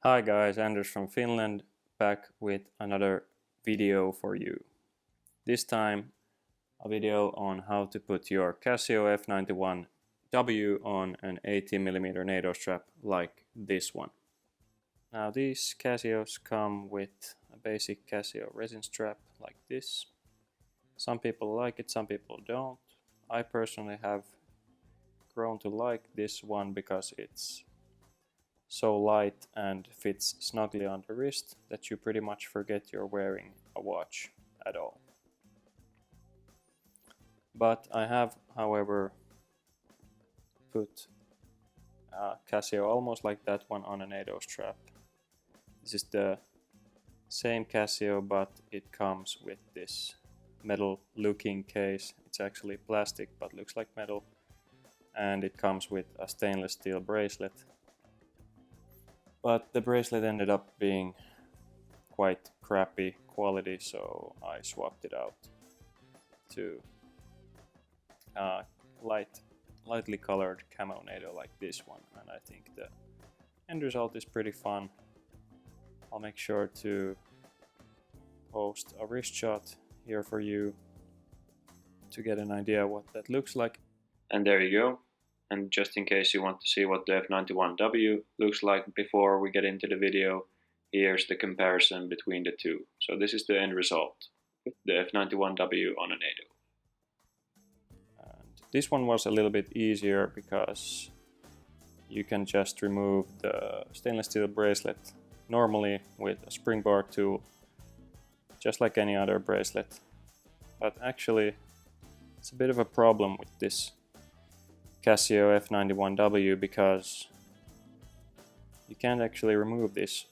Hi guys, Anders from Finland, back with another video for you. This time a video on how to put your Casio F91W on an 18mm NATO strap like this one. Now these Casios come with a basic Casio resin strap like this. Some people like it, some people don't. I personally have grown to like this one because it's so light and fits snugly on the wrist that you pretty much forget you're wearing a watch at all. But I have, however, put a Casio almost like that one on a NATO strap. This is the same Casio, but it comes with this metal looking case. It's actually plastic but looks like metal, and it comes with a stainless steel bracelet. But the bracelet ended up being quite crappy quality, so I swapped it out to a lightly colored camo NATO like this one, and I think the end result is pretty fun. I'll make sure to post a wrist shot here for you to get an idea what that looks like. And there you go. And just in case you want to see what the F91W looks like before we get into the video, here's the comparison between the two. So this is the end result with the F91W on a NATO. And this one was a little bit easier because you can just remove the stainless steel bracelet normally with a spring bar tool, just like any other bracelet. But actually, it's a bit of a problem with this Casio F91W because you can't actually remove this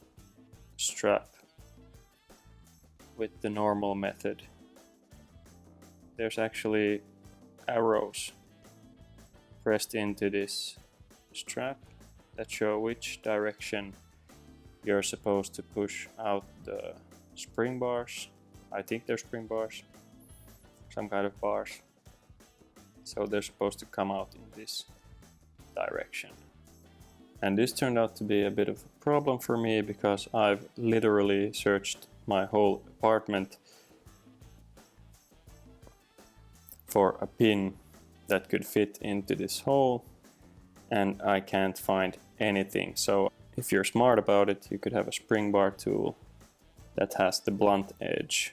strap with the normal method. There's actually arrows pressed into this strap that show which direction you're supposed to push out the spring bars. I think they're spring bars, some kind of bars. So they're supposed to come out in this direction. And this turned out to be a bit of a problem for me because I've literally searched my whole apartment for a pin that could fit into this hole, and I can't find anything. So if you're smart about it, you could have a spring bar tool that has the blunt edge,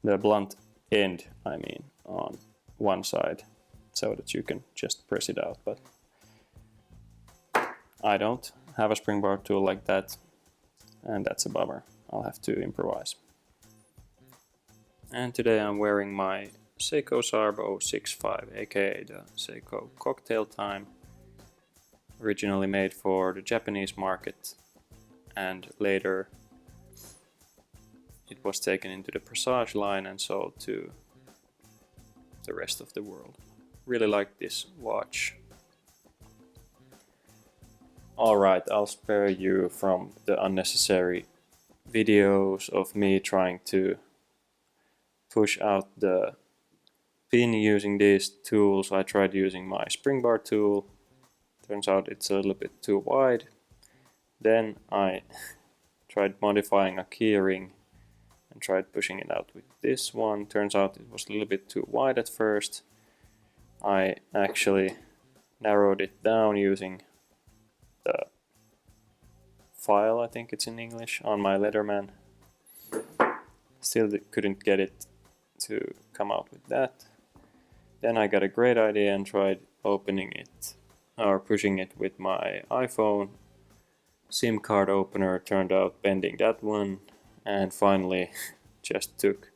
the blunt end, I mean, on one side, so that you can just press it out. But I don't have a spring bar tool like that, and that's a bummer. I'll have to improvise. And today I'm wearing my Seiko Sarbo 65, aka the Seiko Cocktail Time, originally made for the Japanese market, and later it was taken into the Presage line and sold to the rest of the world. Really like this watch. Alright, I'll spare you from the unnecessary videos of me trying to push out the pin using these tools. I tried using my spring bar tool. Turns out it's a little bit too wide. Then I tried modifying a keyring and tried pushing it out with this one. Turns out it was a little bit too wide at first. I actually narrowed it down using the file, I think it's in English, on my Leatherman. Still couldn't get it to come out with that. Then I got a great idea and tried opening it or pushing it with my iPhone. SIM card opener turned out bending that one, and finally just took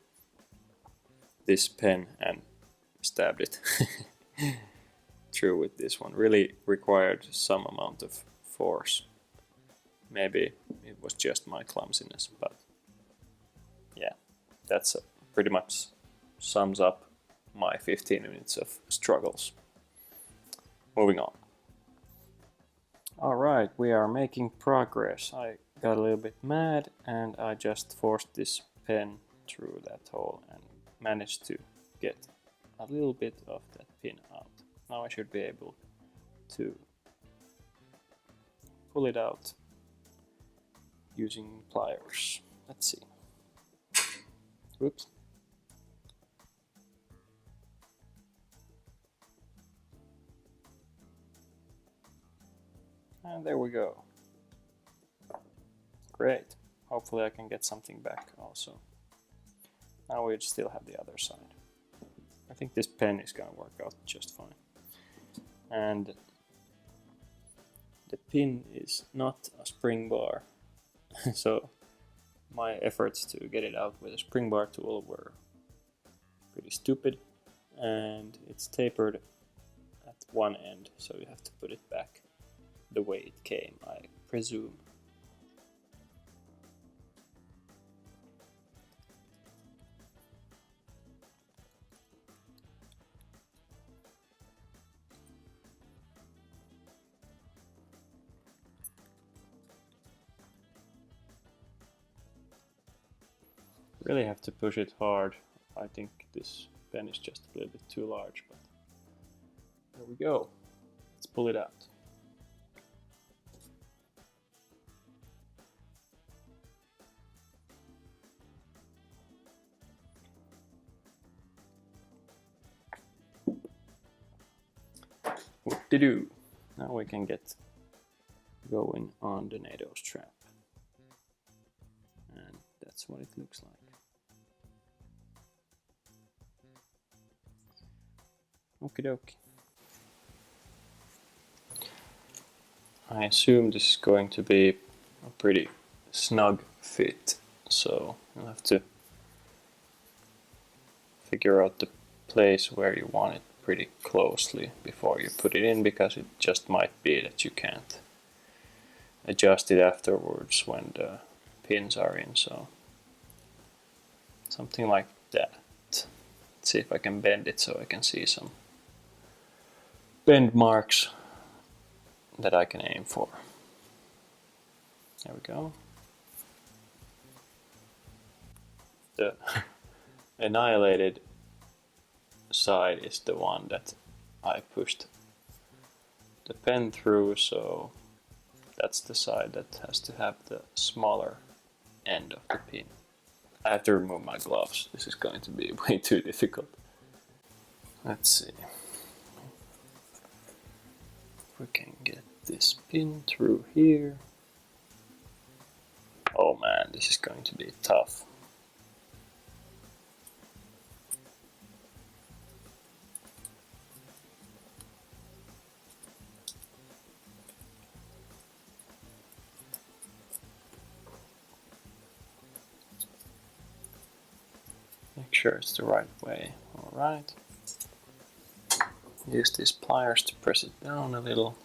this pen and stabbed it through with this one. Really required some amount of force. Maybe it was just my clumsiness, but yeah, that's pretty much sums up my 15 minutes of struggles. Moving on. Alright, we are making progress. I got a little bit mad and I just forced this pen through that hole and managed to get a little bit of that pin out. Now I should be able to pull it out using pliers. Let's see. Whoops. And there we go. Great. Hopefully I can get something back also. Now we still have the other side. I think this pen is going to work out just fine. And the pin is not a spring bar. So my efforts to get it out with a spring bar tool were pretty stupid. And it's tapered at one end, so you have to put it back the way it came, I presume. Really have to push it hard. I think this pen is just a little bit too large, but there we go. Let's pull it out. Whoop-de-doo. Now we can get going on the NATO strap. And that's what it looks like. Okie dokie. I assume this is going to be a pretty snug fit, so you'll have to figure out the place where you want it pretty closely before you put it in, because it just might be that you can't adjust it afterwards when the pins are in, so something like that. Let's see if I can bend it so I can see some bend marks that I can aim for. There we go. The annihilated side is the one that I pushed the pen through, so that's the side that has to have the smaller end of the pin. I have to remove my gloves. This is going to be way too difficult. Let's see. We can get this pin through here. Oh man, this is going to be tough. Make sure it's the right way. Alright. Use these pliers to press it down a little.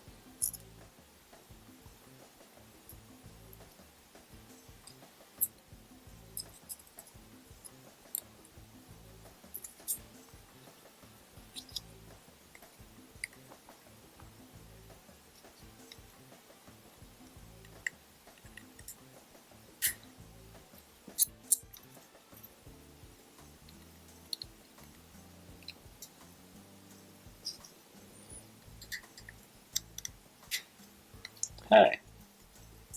Hey,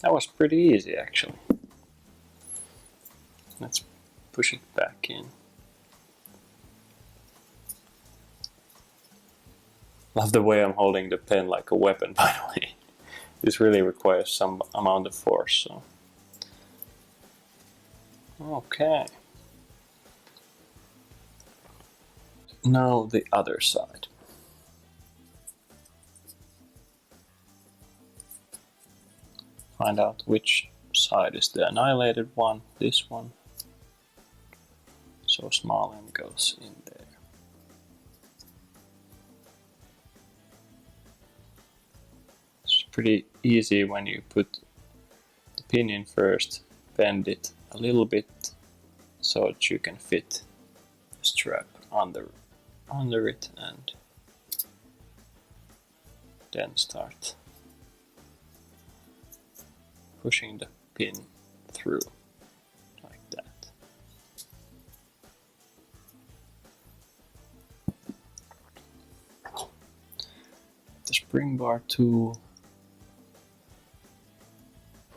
that was pretty easy actually. Let's push it back in. Love the way I'm holding the pen like a weapon, by the way. This really requires some amount of force. So. Okay. Now the other side. Find out which side is the annihilated one, this one. So small end goes in there. It's pretty easy when you put the pin in first, bend it a little bit so that you can fit the strap under it and then start pushing the pin through like that. The spring bar tool.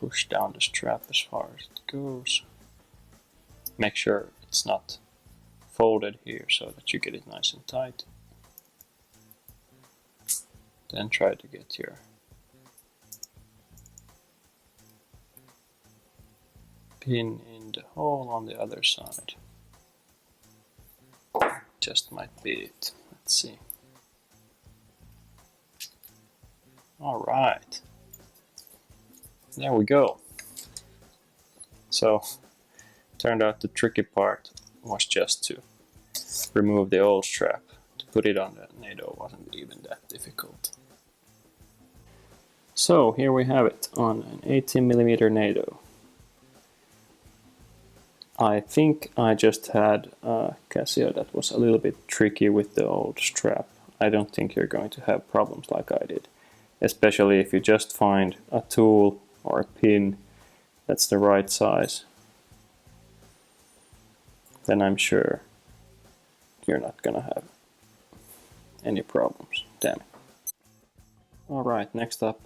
push down the strap as far as it goes. Make sure it's not folded here so that you get it nice and tight. Then try to get your pin in the hole on the other side. Just might be it. Let's see. Alright. There we go. So, turned out the tricky part was just to remove the old strap. To put it on the Nato wasn't even that difficult. So, here we have it on an 18mm Nato. I think I just had a Casio that was a little bit tricky with the old strap. I don't think you're going to have problems like I did. Especially if you just find a tool or a pin that's the right size. Then I'm sure you're not gonna have any problems. Damn it. Alright, next up,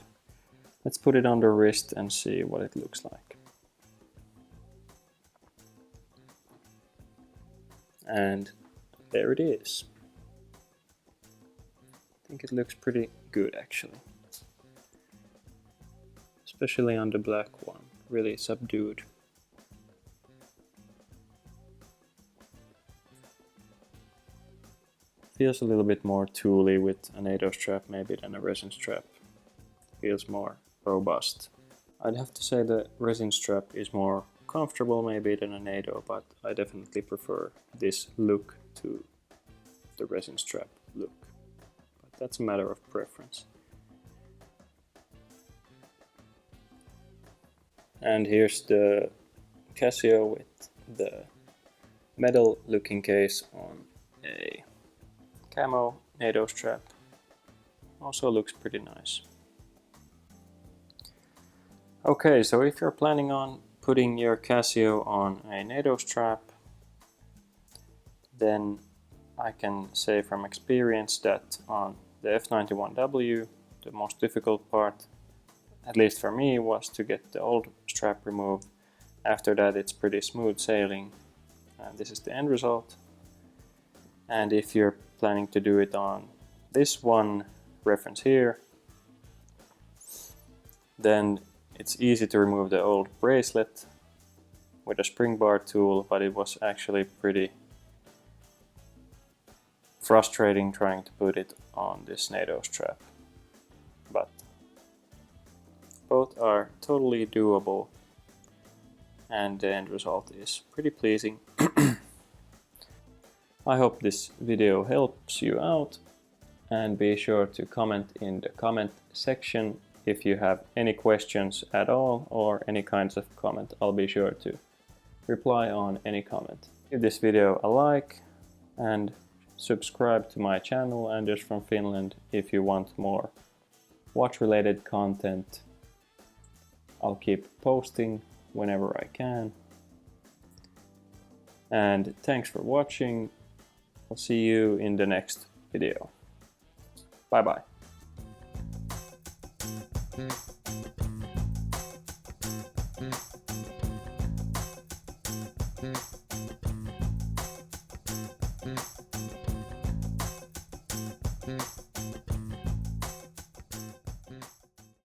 let's put it on the wrist and see what it looks like. And there it is. I think it looks pretty good actually. Especially on the black one, really subdued. Feels a little bit more tooly with a Nato strap maybe than a resin strap. Feels more robust. I'd have to say the resin strap is more comfortable maybe than a Nato, but I definitely prefer this look to the resin strap look. But that's a matter of preference. And here's the Casio with the metal looking case on a camo Nato strap. Also looks pretty nice. Okay, so if you're planning on putting your Casio on a Nato strap, then I can say from experience that on the F91W, the most difficult part, at least for me, was to get the old strap removed. After that it's pretty smooth sailing, and this is the end result. And if you're planning to do it on this one reference here, then it's easy to remove the old bracelet with a spring bar tool, but it was actually pretty frustrating trying to put it on this Nato strap. But both are totally doable, and the end result is pretty pleasing. I hope this video helps you out, and be sure to comment in the comment section if you have any questions at all or any kinds of comment. I'll be sure to reply on any comment. Give this video a like and subscribe to my channel, Anders from Finland, if you want more watch related content. I'll keep posting whenever I can. And thanks for watching. I'll see you in the next video. Bye bye.